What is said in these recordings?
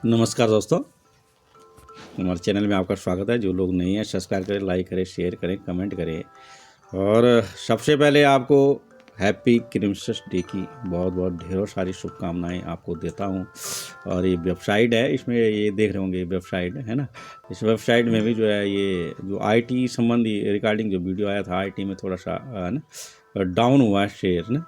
नमस्कार दोस्तों, हमारे चैनल में आपका स्वागत है। जो लोग नहीं हैं सब्सक्राइब करें, लाइक करें, शेयर करें, कमेंट करें। और सबसे पहले आपको हैप्पी क्रिसमस डे की बहुत बहुत ढेरों सारी शुभकामनाएं आपको देता हूं। और ये वेबसाइट है, इसमें ये देख रहे होंगे वेबसाइट है ना। इस वेबसाइट में भी जो है ये जो आईटी संबंधी रिगार्डिंग जो वीडियो आया था, आईटी में थोड़ा सा है ना डाउन हुआ है शेयर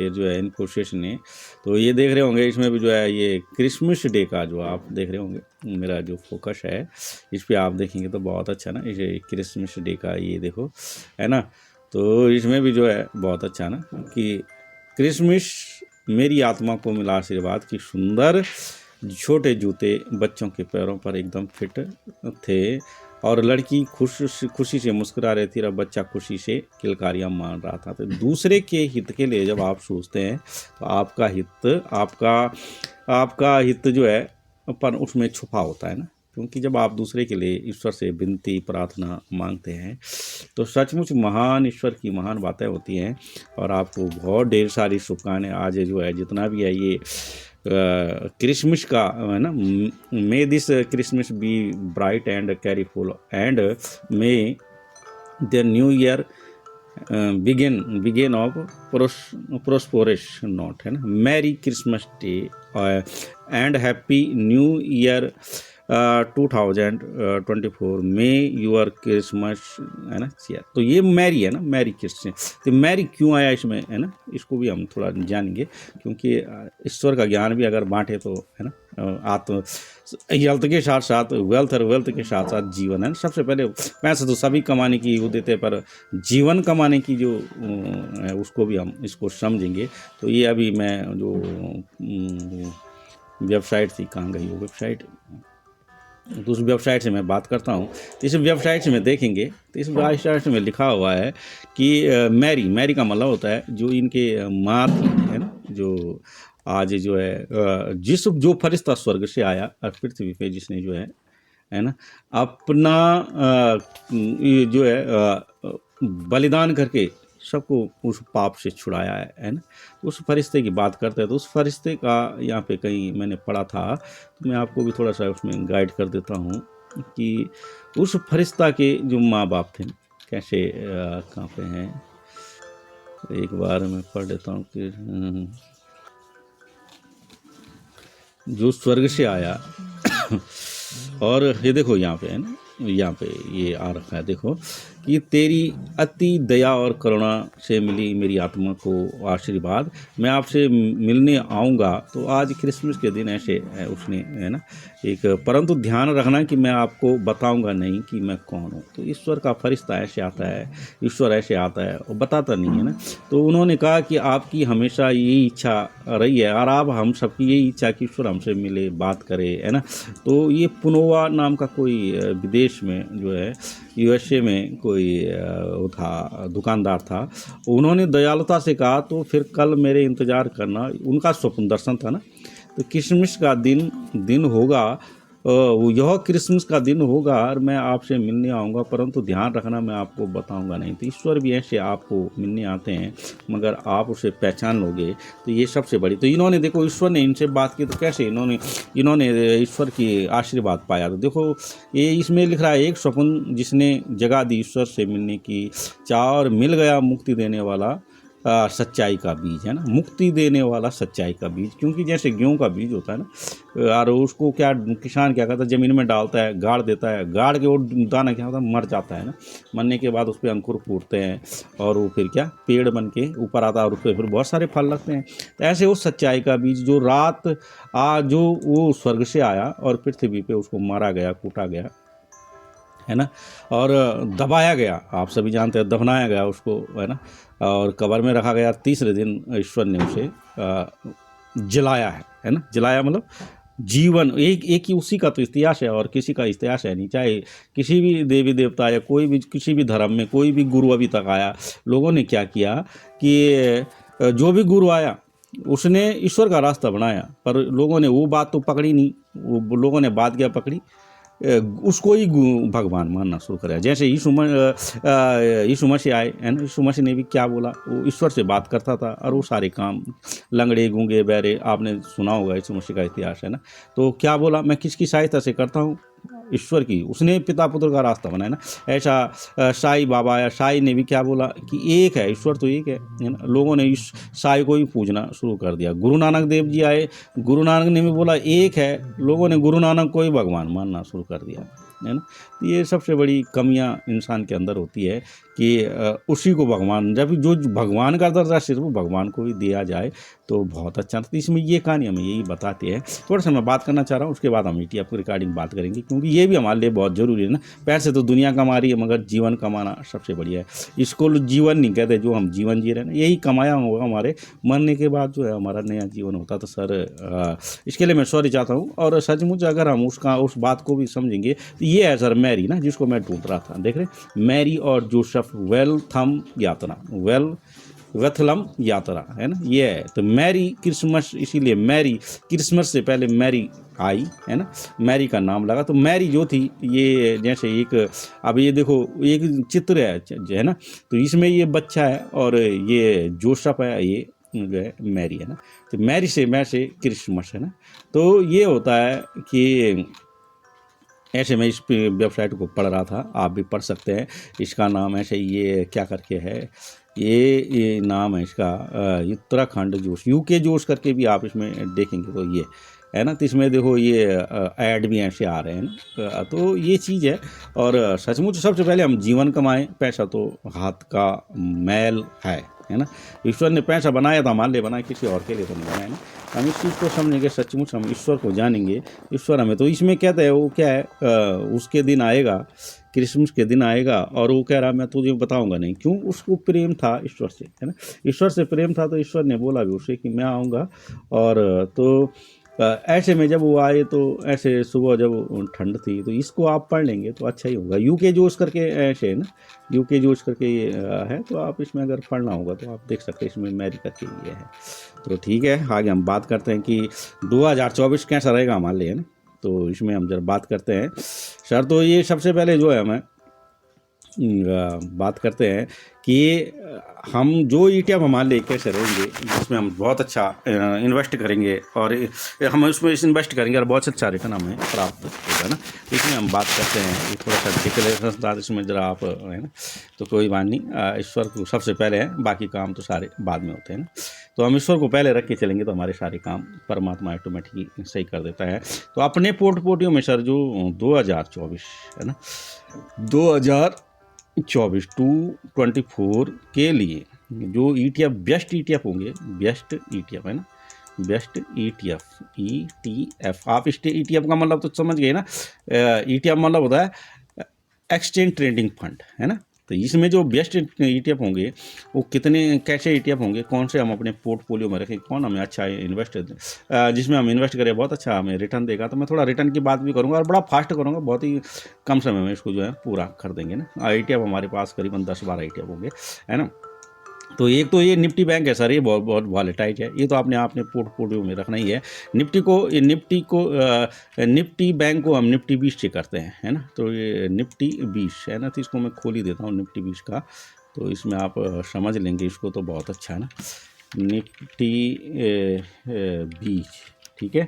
जो है इन्फोसिस ने। तो ये देख रहे होंगे इसमें भी जो है ये क्रिसमस डे का जो आप देख रहे होंगे, मेरा जो फोकस है इस पे आप देखेंगे तो बहुत अच्छा ना। इसे क्रिसमस डे का ये देखो है ना। तो इसमें भी जो है बहुत अच्छा ना कि क्रिसमस मेरी आत्मा को मिला आशीर्वाद की सुंदर छोटे जूते बच्चों के पैरों पर एकदम फिट थे और लड़की खुशी से मुस्कुरा रही थी और बच्चा खुशी से किलकारियाँ मार रहा था। तो दूसरे के हित के लिए जब आप सोचते हैं तो आपका हित जो है पर उसमें छुपा होता है ना। क्योंकि जब आप दूसरे के लिए ईश्वर से विनती प्रार्थना मांगते हैं तो सचमुच महान ईश्वर की महान बातें होती हैं। और आपको बहुत ढेर सारी शुभकामनाएं। आज जो है जितना भी है ये क्रिसमस का है ना, may this Christmas be bright and cheerful and may the new year begin of prosperous note है ना। Merry Christmas day and happy new year 2024 में यूर क्रिसमस है ना। तो ये मैरी है ना, मैरी क्रिसमस। तो मैरी क्यों आया इसमें है ना, इसको भी हम थोड़ा जानेंगे। क्योंकि ईश्वर का ज्ञान भी अगर बांटे तो है ना, आत्म हेल्थ के साथ साथ वेल्थ और वेल्थ के साथ साथ जीवन है ना। सबसे पहले पैसे तो सभी कमाने की वो देते हैं, पर जीवन कमाने की जो है उसको भी हम इसको समझेंगे। तो ये अभी मैं जो वेबसाइट थी, कहाँ गई वो वेबसाइट, तो उस वेबसाइट से मैं बात करता हूँ। तो इस वेबसाइट से मैं देखेंगे तो इस वेबसाइट में लिखा हुआ है कि मैरी का मतलब होता है जो इनके माँ थी है ना, जो आज जो है जो फरिश्ता स्वर्ग से आया और पृथ्वी पे जिसने जो है ना अपना ये जो है बलिदान करके सबको उस पाप से छुड़ाया है ना। उस फरिश्ते की बात करते हैं तो उस फरिश्ते का यहाँ पे कहीं मैंने पढ़ा था, तो मैं आपको भी थोड़ा सा उसमें गाइड कर देता हूँ कि उस फरिश्ता के जो माँ बाप थे कैसे कहाँ पे हैं। एक बार मैं पढ़ लेता हूँ कि जो स्वर्ग से आया और ये देखो यहाँ पे है ना, यहाँ पे ये आ रखा है देखो कि तेरी अति दया और करुणा से मिली मेरी आत्मा को आशीर्वाद, मैं आपसे मिलने आऊँगा। तो आज क्रिसमस के दिन ऐसे है उसने है ना एक, परंतु ध्यान रखना कि मैं आपको बताऊंगा नहीं कि मैं कौन हूँ। तो ईश्वर का फरिश्ता ऐसे आता है, ईश्वर ऐसे आता है और बताता नहीं है ना। तो उन्होंने कहा कि आपकी हमेशा यही इच्छा रही है और आप हम सबकी यही इच्छा कि ईश्वर हमसे मिले, बात करे है ना। तो ये पुनोवा नाम का कोई विदेश में जो है यूएसए में कोई वो था, दुकानदार था। उन्होंने दयालुता से कहा तो फिर कल मेरे इंतज़ार करना। उनका स्वप्न दर्शन था ना। तो क्रिसमस का दिन होगा, यह क्रिसमस का दिन होगा और मैं आपसे मिलने आऊँगा, परंतु ध्यान रखना मैं आपको बताऊँगा नहीं। तो ईश्वर भी ऐसे आपको मिलने आते हैं मगर आप उसे पहचान लोगे। तो ये सबसे बड़ी, तो इन्होंने देखो ईश्वर ने इनसे बात की तो कैसे इन्होंने ईश्वर की आशीर्वाद पाया। तो देखो ये इसमें लिख रहा है, एक स्वप्न जिसने जगा दी ईश्वर से मिलने की चाह और मिल गया मुक्ति देने वाला सच्चाई का बीज है ना, मुक्ति देने वाला सच्चाई का बीज। क्योंकि जैसे गेहूं का बीज होता है ना, और उसको क्या किसान क्या करता है, ज़मीन में डालता है, गाड़ देता है, गाड़ के वो दाना क्या होता है, मर जाता है ना। मरने के बाद उस पर अंकुर फूटते हैं और वो फिर क्या पेड़ बन के ऊपर आता है और उस पर फिर बहुत सारे फल लगते हैं। तो ऐसे वो सच्चाई का बीज जो जो वो स्वर्ग से आया और पृथ्वी पे उसको मारा गया, कूटा गया है ना, और दबाया गया। आप सभी जानते हैं, दफनाया गया उसको है ना, और कब्र में रखा गया। तीसरे दिन ईश्वर ने उसे जलाया है ना। जलाया मतलब जीवन एक ही उसी का तो इतिहास है और किसी का इतिहास है नहीं। चाहे किसी भी देवी देवता या कोई भी किसी भी धर्म में कोई भी गुरु अभी तक आया, लोगों ने क्या किया कि जो भी गुरु आया उसने ईश्वर का रास्ता बनाया, पर लोगों ने वो बात तो पकड़ी नहीं। वो लोगों ने बात क्या पकड़ी, उसको ही भगवान मानना शुरू करें। जैसे यीशु मसीह आए है ना, यीशु मसीह ने भी क्या बोला, वो ईश्वर से बात करता था और वो सारे काम, लंगड़े गूंगे बहरे, आपने सुना होगा यीशु मसीह का इतिहास है ना। तो क्या बोला, मैं किसकी सहायता से करता हूँ, ईश्वर की। उसने पिता पुत्र का रास्ता बनाया ना। ऐसा साईं बाबा या साईं ने भी क्या बोला कि एक है, ईश्वर तो एक है ना। लोगों ने इस साईं को ही पूजना शुरू कर दिया। गुरु नानक देव जी आए, गुरु नानक ने भी बोला एक है, लोगों ने गुरु नानक को ही भगवान मानना शुरू कर दिया है ना। तो ये सबसे बड़ी कमियां इंसान के अंदर होती है कि उसी को भगवान, जब जो भगवान का दर्जा सिर्फ भगवान को ही दिया जाए तो बहुत अच्छा। तो इसमें ये कहानी हमें यही बताती है। थोड़ा सा मैं बात करना चाह रहा हूँ, उसके बाद हम ETF की रिगार्डिंग बात करेंगे, क्योंकि ये भी हमारे लिए बहुत ज़रूरी है ना। पैसे तो दुनिया कमा रही है, मगर जीवन कमाना सबसे बढ़िया है। इसको जीवन नहीं कहते, जो हम जीवन जी रहे हैं ना, यही कमाया होगा, हमारे मरने के बाद जो है हमारा नया जीवन होता। तो सर इसके लिए मैं सॉरी चाहता हूँ। और सचमुच अगर हम उस बात को भी समझेंगे तो ये है सर मैरी ना, जिसको मैं ढूंढ रहा था। देख रहे, मैरी और जोसेफ वेलथम यात्रा, वेथलम यात्रा है ना, ये है। तो मैरी क्रिसमस, इसीलिए मैरी क्रिसमस से पहले मैरी आई है ना, मैरी का नाम लगा। तो मैरी जो थी, ये जैसे एक, अब ये देखो एक चित्र है ना, तो इसमें ये बच्चा है और ये जोसेफ है, ये जो है मैरी है ना। तो मैरी से क्रिसमस है ना। तो ये होता है कि ऐसे मैं इस वेबसाइट को पढ़ रहा था, आप भी पढ़ सकते हैं। इसका नाम ऐसे ये क्या करके है, ये नाम है इसका उत्तराखंड जोश, यूके जोश करके भी आप इसमें देखेंगे तो ये है ना। तो इसमें देखो ये ऐड भी ऐसे आ रहे हैं ना। तो ये चीज़ है। और सचमुच सबसे पहले हम जीवन कमाएं, पैसा तो हाथ का मैल है ना। ईश्वर ने पैसा बनाया था हमारे लिए बनाया, किसी और के लिए तो नहीं बनाया ना। हम इस चीज़ को समझेंगे, सचमुच हम ईश्वर को जानेंगे, ईश्वर हमें, तो इसमें कहते हैं वो क्या है, उसके दिन आएगा, क्रिसमस के दिन आएगा, और वो कह रहा मैं तुझे बताऊंगा नहीं। क्यों? उसको प्रेम था ईश्वर से है ना, ईश्वर से प्रेम था। तो ईश्वर ने बोला भी उसे कि मैं आऊँगा। और तो ऐसे में जब वो आए तो ऐसे सुबह जब ठंड थी, तो इसको आप पढ़ लेंगे तो अच्छा ही होगा। यूके जोश करके ऐसे है ना, यूके जोश करके ये है। तो आप इसमें अगर पढ़ना होगा तो आप देख सकते हैं, इसमें मैरी करके ये है। तो ठीक है, आगे हम बात करते हैं कि 2024 कैसा रहेगा हमारे लिए, है ना। तो इसमें हम जरा बात करते हैं सर। तो ये सबसे पहले जो है, मैं बात करते हैं कि हम जो ETF हमारे लिए कैसे रहेंगे, जिसमें हम बहुत अच्छा इन्वेस्ट करेंगे और हम उसमें इन्वेस्ट करेंगे और बहुत अच्छा रिटर्न हमें प्राप्त होगा ना। इसमें हम बात करते हैं, ये थोड़ा सा डिक्लेरेशन इसमें ज़रा आप है ना। तो कोई बात नहीं, ईश्वर को सबसे पहले है, बाकी काम तो सारे बाद में होते हैं ना। तो हम ईश्वर को पहले रख के चलेंगे तो हमारे सारे काम परमात्मा ऑटोमेटिकली सही कर देता है। तो अपने पोर्टफोलियो में सर जो 2024 है ना, 2024 टू 24 के लिए जो ETF बेस्ट ETF होंगे, बेस्ट ETF है ना, बेस्ट ETF आप ETF का मतलब तो समझ गए ना। ETF मतलब होता है एक्सचेंज ट्रेडिंग फंड है ना। तो इसमें जो बेस्ट ETF होंगे वो कितने कैसे ETF होंगे, कौन से हम अपने पोर्टफोलियो में रखें, कौन हमें अच्छा इन्वेस्ट जिसमें हम इन्वेस्ट करें बहुत अच्छा हमें रिटर्न देगा। तो मैं थोड़ा रिटर्न की बात भी करूंगा और बड़ा फास्ट करूंगा, बहुत ही कम समय में इसको जो है पूरा कर देंगे ना। ETF हमारे पास करीबन 10-12 ETF होंगे है ना। तो एक तो ये निफ्टी बैंक है सर, ये बहुत बहुत वॉलेटाइल है, ये तो आपने पोर्टफोलियो में रखना ही है। निफ्टी बैंक को हम निफ्टी 20 से करते हैं है ना। तो ये निफ्टी 20 है ना, तो इसको मैं खोल ही देता हूँ निफ्टी 20 का। तो इसमें आप समझ लेंगे इसको, तो बहुत अच्छा है ना, निफ्टी 20 ठीक है।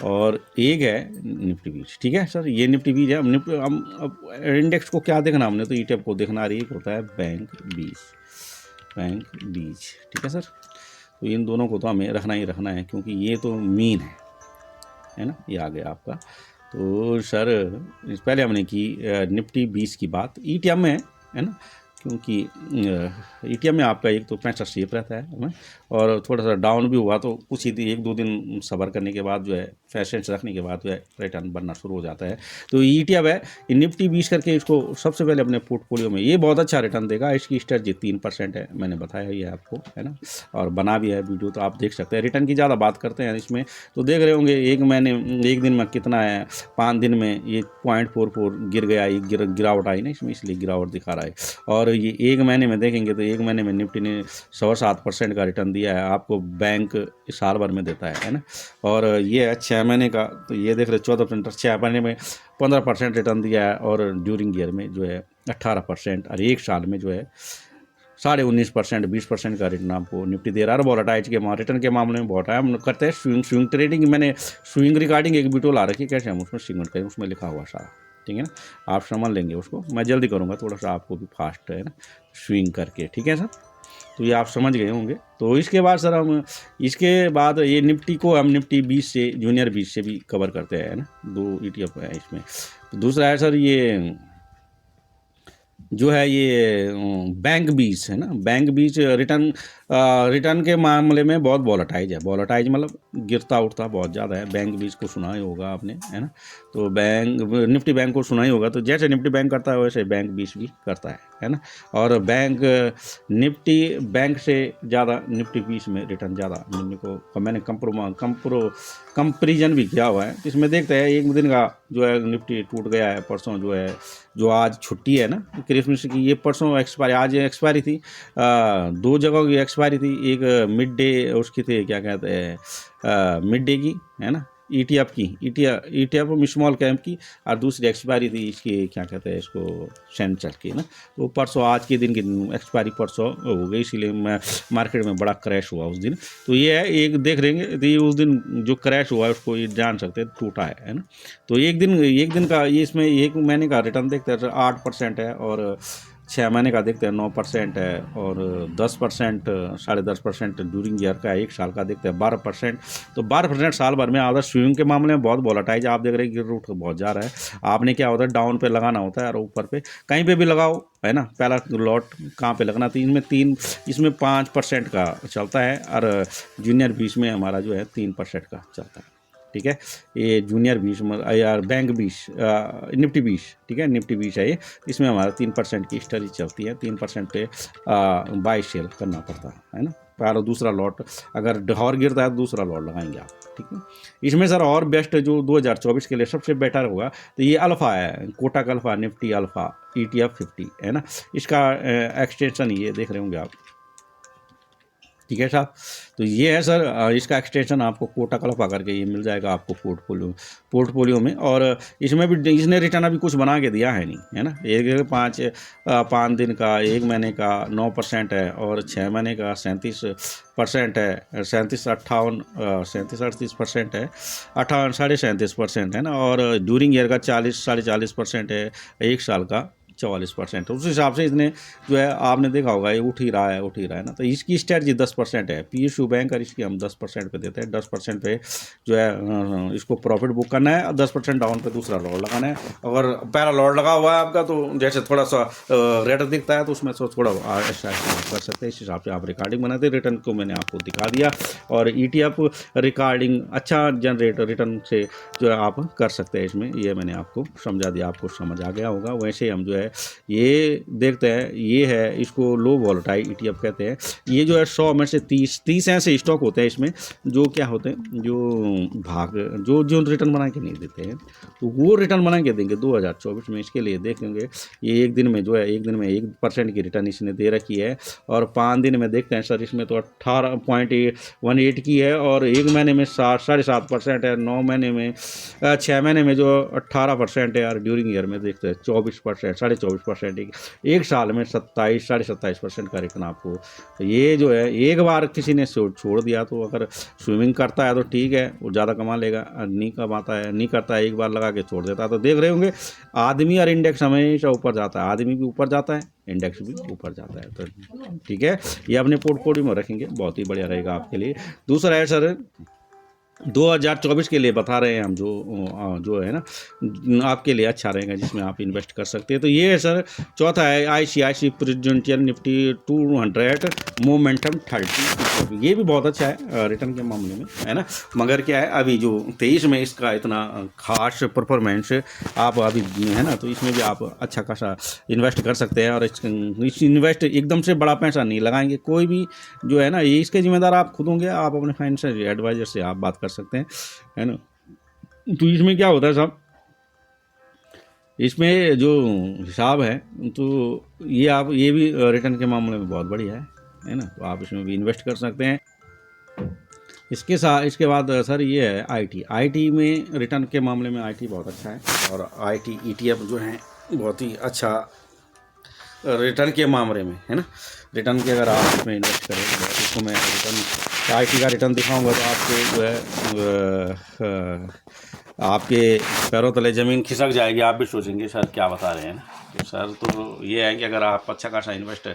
और एक है निफ्टी 20 ठीक है सर, ये निफ्टी 20 है। हम इंडेक्स को क्या देखना हमने, तो ETF को देखना, और एक होता है बैंक 20 ठीक है सर। तो इन दोनों को तो हमें रखना ही रखना है, क्योंकि ये तो मीन है ना, ये आ गया आपका। तो सर पहले हमने की निफ्टी 20 की बात, ETF में है ना, क्योंकि ETF में आपका एक तो 65 शेप रहता है और थोड़ा सा डाउन भी हुआ तो कुछ ही 1-2 दिन सब्र करने के बाद जो है, पेशेंस रखने के बाद जो है रिटर्न बनना शुरू हो जाता है। तो ETF है ये निफ्टी 20 करके, इसको सबसे पहले अपने पोर्टफोलियो में, ये बहुत अच्छा रिटर्न देगा। इसकी स्ट्रेटजी 3% है, मैंने बताया ही है आपको है ना, और बना भी है वीडियो, तो आप देख सकते हैं। रिटर्न की ज़्यादा बात करते हैं इसमें तो देख रहे होंगे, एक दिन में कितना है, 5 दिन में ये 0.44 गिर गया, गिरावट आई ना इसमें, इसलिए गिरावट दिखा रहा है। और और ये एक महीने में देखेंगे तो एक महीने में निफ्टी ने 7.25% का रिटर्न दिया है आपको, बैंक साल भर में देता है ना। और ये है 6 महीने का, तो ये देख रहे 14%, 6 महीने में 15% रिटर्न दिया है, और ड्यूरिंग ईयर में जो है 18%, और एक साल में जो है 19.5%, 20% का रिटर्न आपको निफ्टी दे रहा है। वॉलेटाइल के रिटर्न के मामले में बहुत है, हम करते हैं स्विंग ट्रेडिंग। मैंने स्विंग रिगार्डिंग एक वीडियो ला रखी, कैसे हम उसमें स्विंग करें, उसमें लिखा हुआ सारा, ठीक है ना। आप समझ लेंगे उसको, मैं जल्दी करूँगा थोड़ा सा, आपको भी फास्ट है ना स्विंग करके, ठीक है सर। तो ये आप समझ गए होंगे। तो इसके बाद सर हम इसके बाद ये निफ्टी को हम निफ्टी 20 से जूनियर 20 से भी कवर करते हैं ना, 2 ETF है इसमें। तो दूसरा है सर ये जो है ये बैंक बीज है ना, बैंक बीज रिटर्न के मामले में बहुत वॉलेटाइल है। वॉलेटाइल मतलब गिरता उठता बहुत ज़्यादा है। बैंक बीज को सुना ही होगा आपने, है ना। तो बैंक निफ्टी बैंक को सुना ही होगा। तो जैसे निफ्टी बैंक करता है वैसे बैंक बीज भी करता है ना। और बैंक निफ्टी बैंक से ज़्यादा निफ्टी बीज में रिटर्न ज़्यादा मिलने को मैंने कंपेरिजन भी किया हुआ है। इसमें देखते हैं एक दिन का जो है निफ्टी टूट गया है परसों, जो है जो आज छुट्टी है ना क्रिसमस की, ये परसों एक्सपायरी, आज एक्सपायरी थी, 2 जगहों की एक्सपायरी थी। एक मिड डे उसकी थी, क्या कहते हैं मिड डे की, है ना, ETF की, ETF स्मॉल कैप की, और दूसरी एक्सपायरी थी इसकी, क्या कहते हैं इसको, सेंचर की ना। तो परसों आज के दिन की एक्सपायरी परसों हो गई, इसीलिए मार्केट में बड़ा क्रैश हुआ उस दिन। तो ये है एक देख लेंगे, तो ये उस दिन जो क्रैश हुआ है उसको ये जान सकते हैं टूटा है ना। तो एक दिन का ये इसमें एक महीने का रिटर्न देखते हैं 8% है, और 6 महीने का देखते हैं 9% है, और 10% 10.5% ड्यूरिंग ईयर का, एक साल का देखते हैं 12%। तो 12% साल भर में आता। स्विंग के मामले में बहुत वॉलेटाइल, आप देख रहे हैं गिर उठ बहुत जा रहा है। आपने क्या होता है डाउन पे लगाना होता है, और ऊपर पे कहीं पे भी लगाओ, है ना। पहला लॉट कहाँ पे लगना, इसमें 5% का चलता है, और जूनियर 20 में हमारा जो है 3% का चलता है, ठीक है। ये जूनियर 20 यार बैंक 20 निफ्टी 20, ठीक है, निफ्टी 20 है ये। इसमें हमारा 3% की स्टडी चलती है, 3% पे बाई सेल करना पड़ता है ना। पहला दूसरा लॉट अगर और गिरता है तो दूसरा लॉट लगाएंगे आप, ठीक है। इसमें सर और बेस्ट जो 2024 के लिए सबसे बेटर होगा तो ये अल्फ़ा है, Kotak alpha Nifty alpha ETF 50 है ना। इसका एक्सटेंशन ये देख रहे होंगे आप, ठीक है साहब। तो ये है सर इसका एक्सटेंशन आपको कोटक अल्फ़ा करके ये मिल जाएगा आपको पोर्टफोलियो में। और इसमें भी इसने रिटर्न अभी कुछ बना के दिया है नहीं, है ना। एक 5 दिन का, एक महीने का 9% है, और 6 महीने का 37% है, 38% है, 38.37% है ना। और ड्यूरिंग ईयर का 40-40% है, एक साल का 44%। उस हिसाब से इसने जो है आपने देखा होगा ये उठ ही रहा है ना। तो इसकी स्ट्रेटजी 10% है, PSU बैंक, और इसकी हम 10% पे देते हैं। 10% पे जो है इसको प्रॉफिट बुक करना है, और 10% डाउन पे दूसरा लॉट लगाना है। अगर पहला लॉट लगा हुआ है आपका, तो जैसे थोड़ा सा रेट दिखता है तो उसमें थोड़ा ऐसा कर सकते हैं। इस हिसाब से आप रिकॉर्डिंग बनाते हैं। रिटर्न को मैंने आपको दिखा दिया, और ETF रिकॉर्डिंग अच्छा जनरेट रिटर्न से जो है आप कर सकते हैं। इसमें ये मैंने आपको समझा दिया, आपको समझ आ गया होगा। वैसे हम जो है ये देखते हैं, ये है इसको लो वॉलेटाइल ETF कहते हैं। ये जो है 100 में से 30 ऐसे स्टॉक होते हैं इसमें, जो क्या होते हैं, जो रिटर्न बना के नहीं देते हैं, तो वो रिटर्न बना के देंगे 2024 में। इसके लिए देखेंगे ये एक दिन में जो है 1% की रिटर्न इसने दे रखी है, और 5 दिन में देखते हैं सर इसमें तो 18.18 की है, और एक महीने में 7.5% है, 9 महीने में 6 महीने में जो 18% है, और ड्यूरिंग ईयर में देखते हैं 24%, 24.5%, एक साल में 27-27.5% का रिटर्न आपको। तो ये जो है एक बार किसी ने छोड़ दिया, तो अगर स्विमिंग करता है तो ठीक है, वो ज़्यादा कमा लेगा। नहीं करता है, एक बार लगा के छोड़ देता है। तो देख रहे होंगे आदमी और इंडेक्स हमेशा ऊपर जाता है, आदमी भी ऊपर जाता है, इंडेक्स भी ऊपर जाता है। तो ठीक है, ये अपने पोर्टफोलियो में रखेंगे, बहुत ही बढ़िया रहेगा आपके लिए। दूसरा है सर 2024 के लिए बता रहे हैं हम, जो है ना आपके लिए अच्छा रहेगा, जिसमें आप इन्वेस्ट कर सकते हैं। तो ये है सर चौथा है ICICI प्रेसिडेंशियल निफ्टी 200 मोमेंटम 30। ये भी बहुत अच्छा है रिटर्न के मामले में, है ना। मगर क्या है अभी जो 23 में इसका इतना खास परफॉर्मेंस आप अभी है ना, तो इसमें भी आप अच्छा खासा इन्वेस्ट कर सकते हैं। और इस इन्वेस्ट एकदम से बड़ा पैसा नहीं लगाएंगे, कोई भी जो है ना, ये इसके जिम्मेदार आप खुद होंगे। आप अपने फाइनेंशियल एडवाइजर से आप बात कर सकते हैं, है ना। तो इसमें क्या होता है साहब, इसमें जो हिसाब है तो ये आप ये भी रिटर्न के मामले में बहुत बढ़िया है ना, तो आप इसमें भी इन्वेस्ट कर सकते हैं। इसके बाद सर ये है आईटी में रिटर्न के मामले में आईटी बहुत अच्छा है, और आईटी ईटीएफ जो है बहुत ही अच्छा रिटर्न के मामले में है ना। रिटर्न के अगर आप इसमें इन्वेस्ट करें तो इसको मैं रिटर्न आईटी का रिटर्न दिखाऊंगा तो आपको जो है आपके पैरों तले ज़मीन खिसक जाएगी, आप भी सोचेंगे सर क्या बता रहे हैं ना। तो सर तो ये है कि अगर आप अच्छा खासा इन्वेस्ट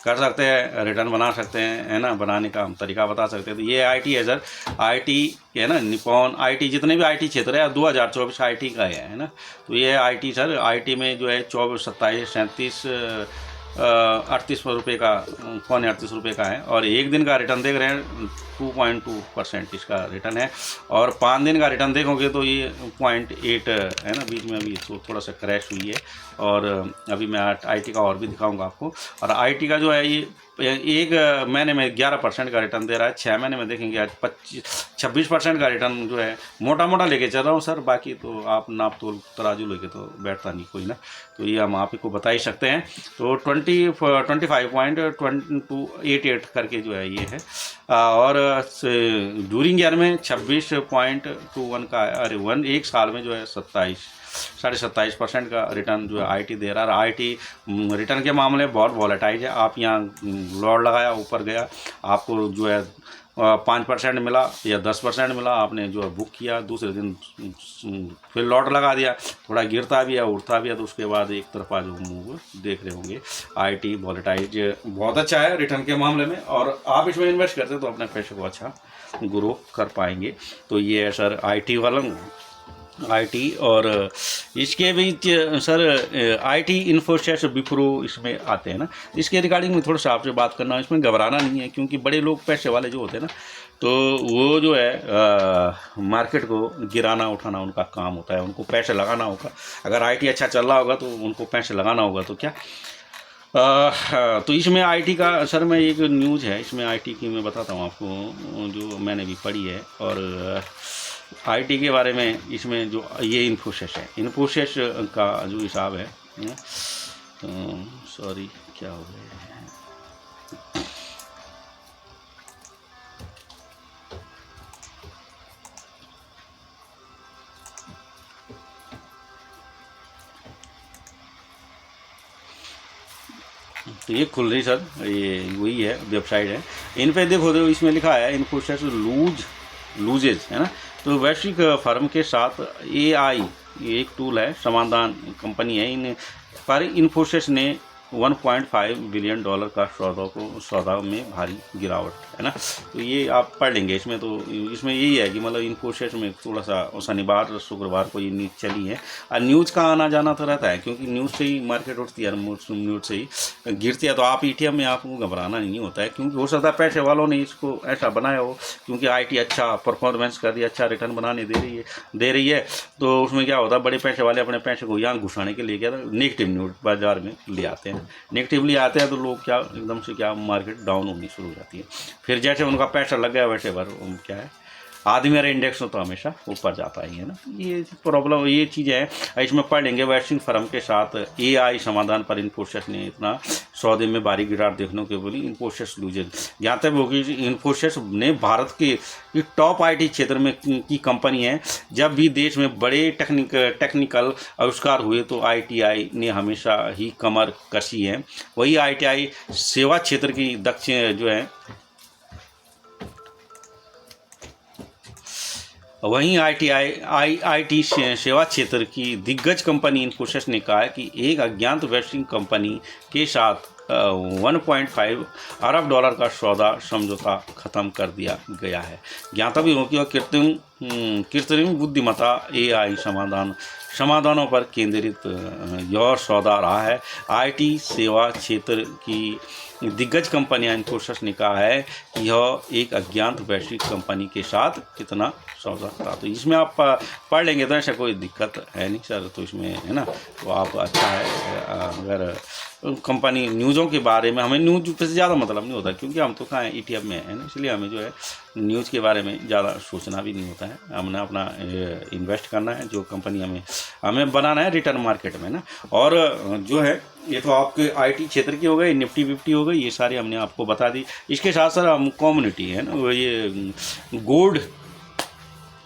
कर सकते हैं, रिटर्न बना सकते हैं है ना, बनाने का हम तरीका बता सकते हैं। तो ये आईटी है सर, आईटी है ना, निपॉन आईटी, जितने भी आईटी क्षेत्र है 2024 आईटी का है ना। तो ये आईटी सर, आईटी में जो है 24, 27, 37, 38 रुपये का, 38 रुपये का है, और एक दिन का रिटर्न देख रहे हैं 2.2% इसका रिटर्न है, और 5 दिन का रिटर्न देखोगे तो ये 0.8 है ना। बीच में अभी तो थोड़ा सा क्रैश हुई है, और अभी मैं आईटी का और भी दिखाऊंगा आपको। और आईटी का जो है ये एक महीने में 11% का रिटर्न दे रहा है, 6 महीने में देखेंगे आज 26% का रिटर्न जो है मोटा मोटा लेके चल रहा हूँ सर, बाकी तो आप नाप तोल तराजू लेके तो बैठता नहीं कोई ना, तो ये हम आप ही को बता ही सकते हैं। तो 25.2288 करके जो है ये है, और ड्यूरिंग ईयर में 26.21 का, अरे एक साल में जो है 27.5% का रिटर्न जो है आईटी दे रहा है। आईटी रिटर्न के मामले में बहुत वॉलेटाइल है। आप यहाँ लॉट लगाया, ऊपर गया, आपको जो है 5% मिला या 10% मिला, आपने जो है बुक किया, दूसरे दिन फिर लॉट लगा दिया, थोड़ा गिरता भी है उठता भी है, तो उसके बाद एक तरफा जो मूव देख रहे होंगे। आईटी वॉलेटाइल बहुत अच्छा है रिटर्न के मामले में, और आप इसमें इन्वेस्ट करते तो अपने पैसे को अच्छा ग्रो कर पाएंगे। तो ये है सर आईटी वाला आईटी, और इसके बीच सर आईटी, इन्फोसिस, विप्रो इसमें आते हैं ना। इसके रिगार्डिंग में थोड़ा सा आपसे बात करना है, इसमें घबराना नहीं है, क्योंकि बड़े लोग पैसे वाले जो होते हैं ना, तो वो जो है मार्केट को गिराना उठाना उनका काम होता है, उनको पैसे लगाना होगा। अगर आईटी अच्छा चल रहा होगा तो उनको पैसे लगाना होगा, तो क्या तो इसमें आईटी का सर मैं एक न्यूज़ है इसमें आईटी की मैं बताता हूँ आपको, जो मैंने भी पढ़ी है, और आईटी के बारे में इसमें जो ये इन्फोसिस है, इन्फोसिस का जो हिसाब है, तो सॉरी क्या हो गया है, तो ये खुल रही सर, ये वही है वेबसाइट है। इन पे देखो तो इसमें लिखा है इन्फोसिस लूजेज है ना। तो वैश्विक फर्म के साथ एआई एक टूल है, समाधान कंपनी है, इन पर इन्फोसिस ने 1.5 बिलियन डॉलर का सौदा में भारी गिरावट है ना। तो ये आप पढ़ लेंगे इसमें, तो इसमें यही है कि मतलब इन्फोसिस में थोड़ा सा शनिवार शुक्रवार को ये न्यूज़ चली है, और न्यूज़ का आना जाना तो रहता है, क्योंकि न्यूज़ से ही मार्केट उठती है, न्यूज़ से ही गिरती है। तो आप ईटीएम में आपको घबराना नहीं होता है, क्योंकि हो सकता है पैसे वालों ने इसको ऐसा बनाया हो, क्योंकि आईटी अच्छा परफॉर्मेंस कर दिया, अच्छा रिटर्न बनाने दे रही है, तो उसमें क्या होता है, बड़े पैसे वाले अपने पैसे को यहाँ घुसाने के लिए क्या नेगेटिव न्यूज़ बाजार में ले आते हैं, नेगेटिवली आते हैं, तो लोग क्या एकदम से क्या मार्केट डाउन होनी शुरू हो जाती है। फिर जैसे उनका पैसा लग गया वैसे बार क्या है, आदमी मेरा इंडेक्स तो हमेशा ऊपर जाता ही है ना। ये प्रॉब्लम, ये चीज़ है, इसमें पढ़ लेंगे। वैश्विक फर्म के साथ एआई समाधान पर इन्फोसिस ने इतना सौदे में भारी गिरावट देखने को बोली। इन्फोसिस लूजेज, जहाँ तक होगी इन्फोसिस ने भारत के टॉप आईटी क्षेत्र में की कंपनी है। जब भी देश में बड़े टेक्निकल आविष्कार हुए तो आईटीआई ने हमेशा ही कमर कसी है। वही आईटीआई सेवा क्षेत्र की दक्षिण जो है, वहीं आईटी सेवा क्षेत्र की दिग्गज कंपनी इन्फोसिस ने कहा है कि एक अज्ञात वैश्विक कंपनी के साथ 1.5 अरब डॉलर का सौदा समझौता खत्म कर दिया गया है। ज्ञाता भी हो कि कृत्रिम बुद्धिमत्ता एआई समाधानों पर केंद्रित यह सौदा रहा है। आईटी सेवा क्षेत्र की दिग्गज कंपनियां इन्फोसिस ने कहा है कि यह एक अज्ञात वैश्विक कंपनी के साथ कितना सौदा था। तो इसमें आप पढ़ लेंगे तो ऐसा कोई दिक्कत है नहीं सर, तो इसमें है ना, तो आप अच्छा है अगर कंपनी न्यूज़ों के बारे में, हमें न्यूज़ पे से ज़्यादा मतलब नहीं होता, क्योंकि हम तो कहाँ ETF में है ना, इसलिए हमें जो है न्यूज़ के बारे में ज़्यादा सोचना भी नहीं होता है। हमने अपना इन्वेस्ट करना है, जो कंपनी हमें बनाना है रिटर्न मार्केट में ना। और जो है ये तो आपके IT क्षेत्र की हो गई, निफ्टी 50 हो गई, ये सारे हमने आपको बता दी। इसके साथ साथ हम कम्युनिटी है ना, ये गोल्ड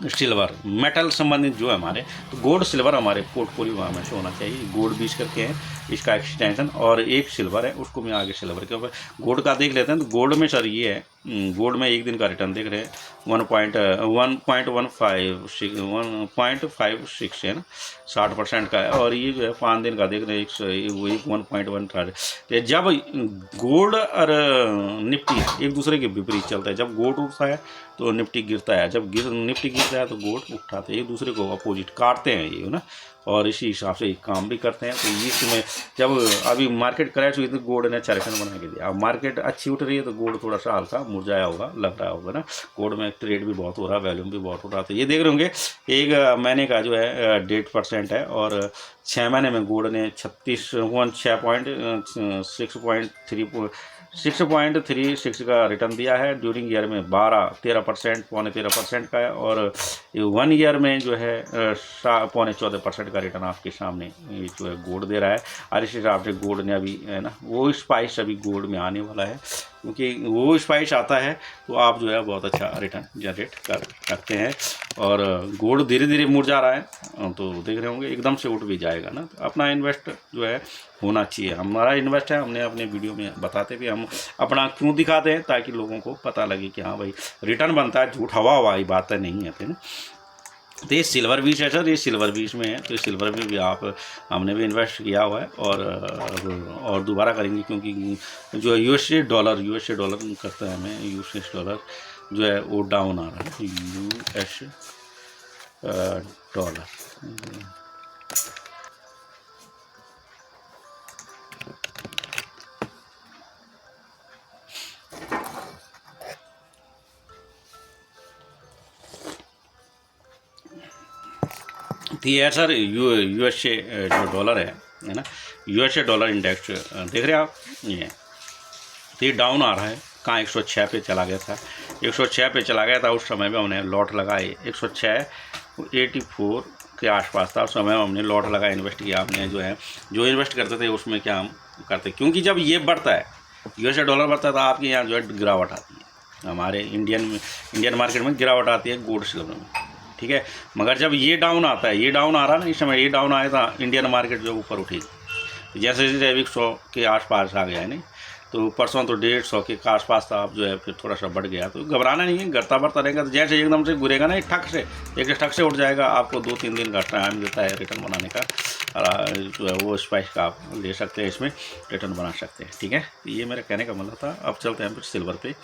सिल्वर मेटल संबंधित जो है हमारे, तो गोल्ड सिल्वर हमारे पोर्टफोलियो में हमेशा होना चाहिए। गोल्ड 20 करके है इसका एक्सटेंशन, और एक सिल्वर है, उसको मैं आगे सिल्वर के ऊपर गोल्ड का देख लेते हैं। तो गोल्ड में सर ये है, गोल्ड में एक दिन का रिटर्न देख रहे हैं 1.56 है ना, 60% का है। और ये जो है 5 दिन का देख रहे हैं 1.1 तो जब गोल्ड और निफ्टी एक दूसरे के विपरीत चलता है, जब गोल्ड उठता है तो निफ्टी गिरता है, जब निफ्टी गिरता है तो गोल्ड उठाते हैं, एक दूसरे को अपोजिट काटते हैं ये ना, और इसी हिसाब से काम भी करते हैं। तो इसमें जब अभी मार्केट क्रैश हुई तो गोल्ड ने अच्छा रिटर्न बना के दिया। अब मार्केट अच्छी उठ रही है तो गोल्ड थोड़ा सा हल्का मुरझाया होगा, लग रहा होगा ना। गोल्ड में ट्रेड भी बहुत हो रहा है, वैल्यूम भी बहुत हो रहा है। तो ये देख रहे होंगे एक महीने का जो है 1.5% है, और 6 महीने में गोल्ड ने 6.36 का रिटर्न दिया है। ड्यूरिंग ईयर में 13% पौने 13% का है, और 1 ईयर में जो है पौने 14% का रिटर्न आपके सामने ये जो है गोल्ड दे रहा है। और इस हिसाब से गोल्ड ने अभी है ना, वो स्पाइस अभी गोल्ड में आने वाला है, क्योंकि वो स्पाइस आता है तो आप जो है बहुत अच्छा रिटर्न जनरेट कर सकते हैं। और गोल्ड धीरे धीरे मुरझा रहा है, तो देख रहे होंगे एकदम से उठ भी जाएगा ना। तो अपना इन्वेस्ट जो है होना चाहिए, हमारा इन्वेस्ट है, हमने अपने वीडियो में बताते भी हम अपना क्यों दिखाते हैं, ताकि लोगों को पता लगे कि हाँ भाई रिटर्न बनता है, झूठ हवा हवाई बातें नहीं है ना। तो ये सिल्वर बीच है सर, ये सिल्वर बीच में है, तो सिल्वर में भी हमने भी इन्वेस्ट किया हुआ है, और दोबारा करेंगे, क्योंकि जो यूएसए डॉलर करता है हमें, यूएसए डॉलर जो है वो डाउन आ रहा है, यूएस डॉलर तो ये है सर यूएसए जो डॉलर है ना, यूएसए डॉलर इंडेक्स देख रहे हैं आप, ये तो ये डाउन आ रहा है। कहाँ 106 पे चला गया था, 106 पे चला गया था, उस समय में हमने लॉट लगाए 106.84 के आसपास था, उस समय हमने लॉट लगाया, इन्वेस्ट किया। आपने जो है जो इन्वेस्ट करते थे उसमें क्या हम करते, क्योंकि जब ये बढ़ता है यूएसए डॉलर बढ़ता है तो आपके यहाँ जो है गिरावट आती है, हमारे इंडियन मार्केट में गिरावट आती है गोल्ड सिल्वर में, ठीक है। मगर जब ये डाउन आता है, ये डाउन आ रहा है ना, इस समय ये डाउन आया था, इंडियन मार्केट जो ऊपर उठेगी, जैसे जैसे अभी 100 के आसपास आ गया है नहीं, तो परसों तो 150 के आसपास था, अब जो है फिर थोड़ा सा बढ़ गया। तो घबराना नहीं है, घटता बढ़ता रहेगा, तो जैसे एकदम से गिरेगा ना ठक से उठ जाएगा, आपको 2-3 दिन का टाइम देता है रिटर्न बनाने का, जो है वो स्पाइस का आप ले सकते हैं, इसमें रिटर्न बना सकते हैं, ठीक है। ये मेरा कहने का मतलब था। अब चलते हैं फिर सिल्वर पे।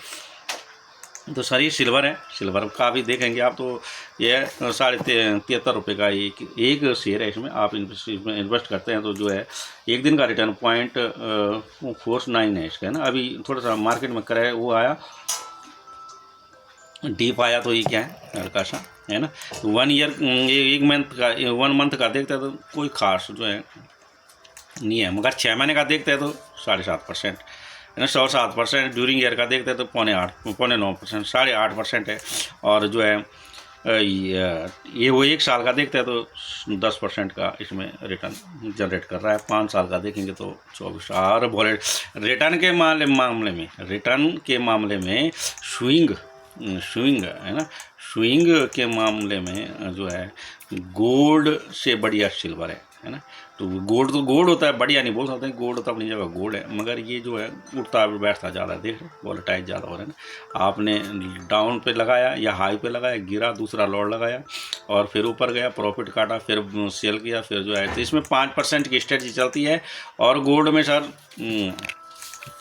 तो सर ये सिल्वर है, सिल्वर का भी देखेंगे आप, तो ये 73.5 रुपये का एक शेयर है। इसमें आप इसमें इन्वेस्ट करते हैं तो जो है एक दिन का रिटर्न 0.49 है इसका, है ना। अभी थोड़ा सा मार्केट में करे वो आया डीप आया, तो ये क्या है हल्का सा, है ना। 1 ईयर एक मंथ का देखते हैं तो कोई खास जो है नहीं है, मगर 6 महीने का देखते हैं तो 7.5% है ना, 7% ड्यूरिंग ईयर का देखते हैं तो 9.5%, 8.5% है। और जो है ये वो 1 साल का देखते हैं तो 10% का इसमें रिटर्न जनरेट कर रहा है। 5 साल का देखेंगे तो 24। और बोले रिटर्न के मामले में स्विंग है ना, स्विंग के मामले में जो है गोल्ड से बढ़िया सिल्वर है ना। तो गोल्ड होता है, बढ़िया नहीं बोल सकते, गोल्ड तो अपनी जगह गोल्ड है, मगर ये जो है उठता बैठता ज़्यादा, देख रहे वॉलेटाइल ज़्यादा हो रहा है ना। आपने डाउन पे लगाया या हाई पे लगाया, गिरा, दूसरा लॉट लगाया और फिर ऊपर गया, प्रॉफिट काटा, फिर सेल किया, फिर जो है। तो इसमें 5% की स्ट्रेटजी चलती है, और गोल्ड में सर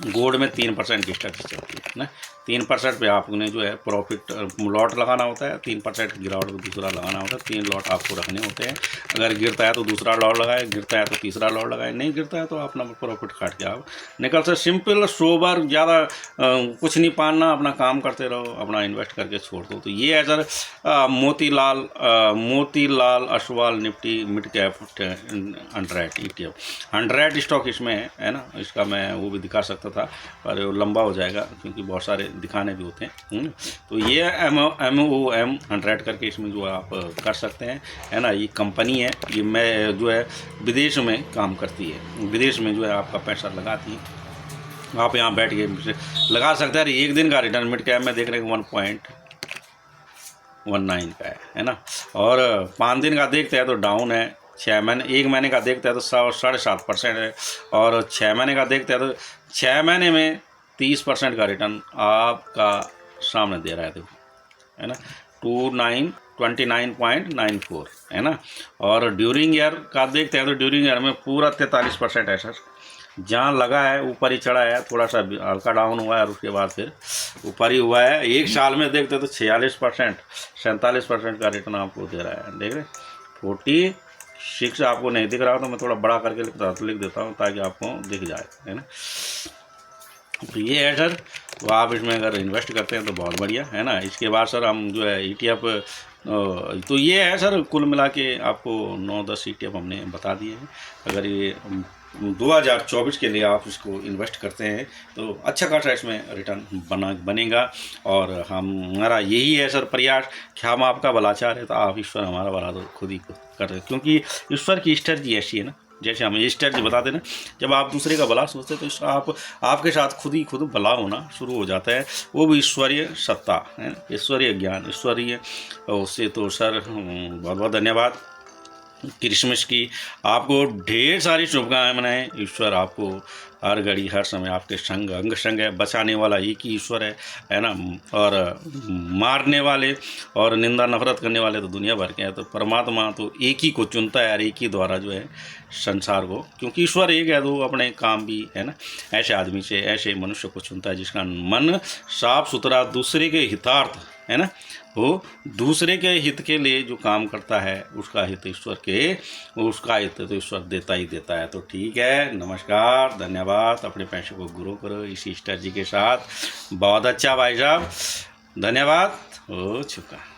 3% की स्ट्रेटजी चलती है ना। 3% पे आपने जो है प्रॉफिट लॉट लगाना होता है, 3% गिरावट तो दूसरा लगाना होता है, 3 लॉट आपको रखने होते हैं। अगर गिरता है तो दूसरा लॉट लगाए, गिरता है तो तीसरा लॉट लगाए, नहीं गिरता है तो अपना प्रॉफिट काट के आप निकल से। सिंपल सोबर, ज़्यादा कुछ नहीं पाना, अपना काम करते रहो, अपना इन्वेस्ट करके छोड़ दो। तो ये है sir Motilal Oswal Nifty mid cap 100 ETF 100 stock इसमें है ना। इसका मैं वो भी दिखा सकता था पर वो लंबा हो जाएगा क्योंकि बहुत सारे दिखाने भी होते हैं। तो ये MOM 100 करके इसमें जो आप कर सकते हैं, है ना। ये कंपनी है, ये मैं जो है विदेश में काम करती है, विदेश में जो है आपका पैसा लगाती है। आप यहाँ बैठ के लगा सकते हैं। एक दिन का रिटर्न मिड कैप में देख रहे हैं 1.19 का है ना। और 5 दिन का देखते हैं तो डाउन है। 6 महीने, 1 महीने का देखते हैं तो 7.5% है। और 6 महीने का देखते हैं तो 6 महीने में 30% का रिटर्न आपका सामने दे रहा है, देखो, है ना। 29.94 है ना। और ड्यूरिंग ईयर का देखते हैं तो ड्यूरिंग ईयर में पूरा 43% है सर। जहाँ लगा है ऊपर ही चढ़ा है, थोड़ा सा हल्का डाउन हुआ है और उसके बाद फिर ऊपर ही हुआ है। एक साल में देखते तो 46%, 47% का रिटर्न आपको दे रहा है। देख रहे 46 आपको नहीं दिख रहा तो मैं थोड़ा बड़ा करके लिख देता हूँ ताकि आपको दिख जाए, है ना। तो ये है सर। तो आप इसमें अगर इन्वेस्ट करते हैं तो बहुत बढ़िया, है ना। इसके बाद सर हम जो है ETF, तो ये है सर कुल मिला के आपको 9-10 ETF हमने बता दिए हैं। अगर ये 2024 के लिए आप इसको इन्वेस्ट करते हैं तो अच्छा खासा इसमें रिटर्न बनेगा। और हमारा यही है सर प्रयास कि हम आपका भला चाह रहे तो आप ईश्वर हमारा भला तो खुद ही कर रहे, क्योंकि ईश्वर की स्ट्रेटजी ऐसी है ना। जैसे हम स्ट्रेटजी बताते ना, जब आप दूसरे का भला सोचते तो आपके साथ खुद भला होना शुरू हो जाता है। वो भी ईश्वरीय सत्ता है, ईश्वरीय ज्ञान, ईश्वरीय। उससे तो सर बहुत बहुत धन्यवाद। क्रिसमस की आपको ढेर सारी शुभकामनाएं। ईश्वर आपको हर घड़ी हर समय आपके संग अंग संग है। बचाने वाला एक ही ईश्वर है ना। और मारने वाले और निंदा नफरत करने वाले तो दुनिया भर के हैं। तो परमात्मा तो एक ही को चुनता है और एक ही द्वारा जो है संसार को, क्योंकि ईश्वर एक है तो अपने काम भी, है ना, ऐसे आदमी से, ऐसे मनुष्य को चुनता है जिसका मन साफ सुथरा, दूसरे के हितार्थ, है ना, वो दूसरे के हित के लिए जो काम करता है उसका हित उसका हित तो ईश्वर देता ही देता है। तो ठीक है, नमस्कार, धन्यवाद। अपने पैसे को ग्रो करो इसी स्ट्रेटजी के साथ। बहुत अच्छा भाई साहब, धन्यवाद। हो चुका।